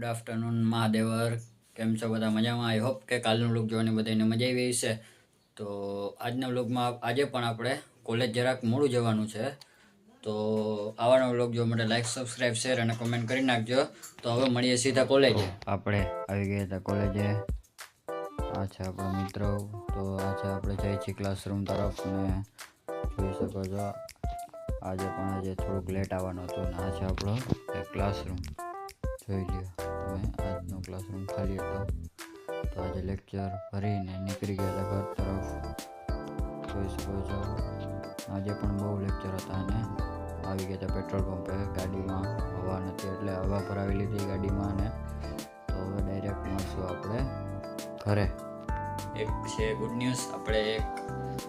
Good afternoon મહાદેવર. કેમ છો બધા? મજામાં? આઈ હોપ કે કાલનો વ્લોગ જોવાની બધાને મજા આવી છે. તો આજના વ્લોગમાં આજે પણ આપણે કોલેજ જરાક મોડું જવાનું છે. તો આવાનો વ્લોગ જોવા માટે લાઈક, સબસ્ક્રાઈબ, શેર અને કમેન્ટ કરી નાખજો. તો હવે મળીએ સીધા કોલેજે. આપણે આવી ગયા હતા કોલેજે. આ છે આપણો મિત્રો. તો આ છે આપણે જઈએ છીએ ક્લાસરૂમ તરફ ને જોઈ શકો છો આજે થોડુંક લેટ આવવાનું હતું ને આ છે આપણો ક્લાસરૂમ. જોઈ લ્યો તમે, આજનો ક્લાસરૂમ ખાલી હતો. તો આજે લેક્ચર ભરીને નીકળી ગયા હતા ઘર તરફ. જોઈ શકો છો આજે પણ બહુ લેક્ચર હતા અને આવી ગયા હતા પેટ્રોલ પંપે. ગાડીમાં હવા નથી એટલે હવા ભરાવી લીધી ગાડીમાં અને તો હવે ડાયરેક્ટ મળશું આપણે ઘરે. એક છે ગુડ ન્યૂઝ, આપણે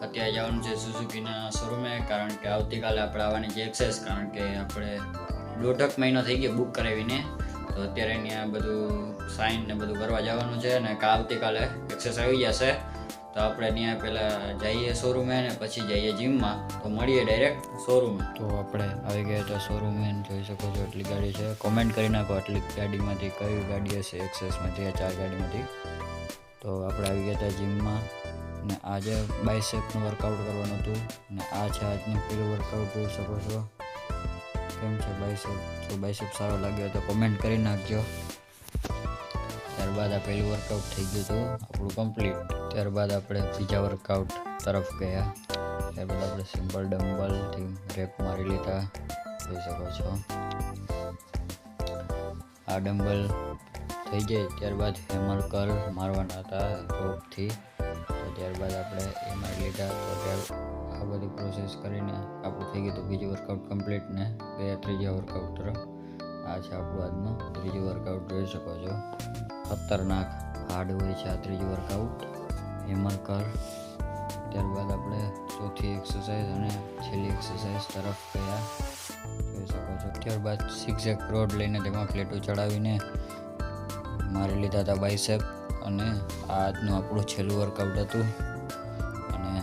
અત્યારે જવાનું છે સુઝુકીના શોરૂમે, કારણ કે આવતીકાલે આપણે આવવાની છે એક્સેસ, કારણ કે આપણે 1.5 મહિનો થઈ ગયો બુક કરાવીને. તો અત્યારે ત્યાં બધું સાઇન ને બધું કરવા જવાનું છે અને આવતીકાલે એક્સેસ આવી જશે. તો આપણે ત્યાં પહેલાં જઈએ શોરૂમે ને પછી જઈએ જીમમાં. તો મળીએ ડાયરેક્ટ શોરૂમે. તો આપણે આવી ગયા હતા શોરૂમે. જોઈ શકો છો એટલી ગાડી છે. કોમેન્ટ કરી નાખો આટલી ગાડીમાંથી કઈ ગાડી હશે એક્સેસમાંથી, આ 4 ગાડીમાંથી. તો આપણે આવી ગયા હતા જીમમાં ને આજે બાયસેપનું વર્કઆઉટ કરવાનું હતું ને આ છે આજનું પહેલું વર્કઆઉટ. જોઈ શકો છો કેમ છે બાયસેપ. જો બાયસેપ સારો લાગ્યો તો કમેન્ટ કરી નાખજો. ત્યારબાદ આ પહેલું વર્કઆઉટ થઈ ગયું હતું આપણું કમ્પ્લીટ. ત્યારબાદ આપણે બીજા વર્કઆઉટ તરફ ગયા. ત્યારબાદ આપણે સિમ્પલ ડમ્બલથી રેપ મારી લીધા. જોઈ શકો છો આ ડમ્બલ થઈ જાય ત્યારબાદ હેમર કર્લ મારવાના હતા રોપથી. તો ત્યારબાદ આપણે એ મારી લીધા. તો આ બધી પ્રોસેસ કરીને આપણું થઈ ગયું હતું બીજું વર્કઆઉટ કમ્પ્લીટ ને ગયા ત્રીજા વર્કઆઉટ તરફ. આ છે આપણું આજનું ત્રીજું વર્કઆઉટ. જોઈ શકો છો ખતરનાક હાર્ડ હોય છે આ ત્રીજું વર્કઆઉટ, હેમર કર્લ. ત્યારબાદ આપણે ચોથી એક્સરસાઇઝ અને છેલ્લી એક્સરસાઇઝ તરફ ગયા. જોઈ શકો છો ત્યારબાદ સિક્ઝેક રોડ લઈને તેમાં પ્લેટો ચડાવીને મારી લીધા હતા બાયસેપ. અને આજનું આપણું છેલ્લું વર્કઆઉટ હતું અને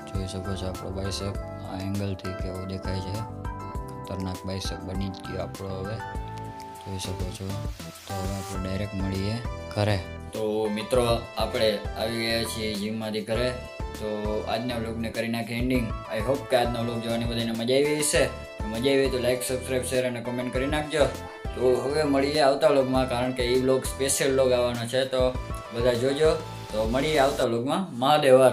જોઈ શકો છો આપણો બાયસેપ આ એંગલથી કેવો દેખાય છે. ખતરનાક બાયસેપ બની જ ગયો આપણો હવે. જોઈ શકો છો. તો હવે આપણે ડાયરેક્ટ મળીએ ઘરે. તો મિત્રો આપણે આવી ગયા છીએ જીમમાંથી ઘરે. તો આજના વ્લોગને કરી નાખી એન્ડિંગ. આઈ હોપ કે આજનો વ્લોગ જોવાની બધાને મજા આવી હશે. મજા આવી તો લાઈક, સબસ્ક્રાઈબ, શેર અને કમેન્ટ કરી નાખજો. તો હવે મળીએ આવતા વ્લોગમાં, કારણ કે એ વ્લોગ સ્પેશિયલ વ્લોગ આવવાનો છે. તો બધા જોજો. તો મળીએ આવતા વ્લોગમાં. મહાદેવર.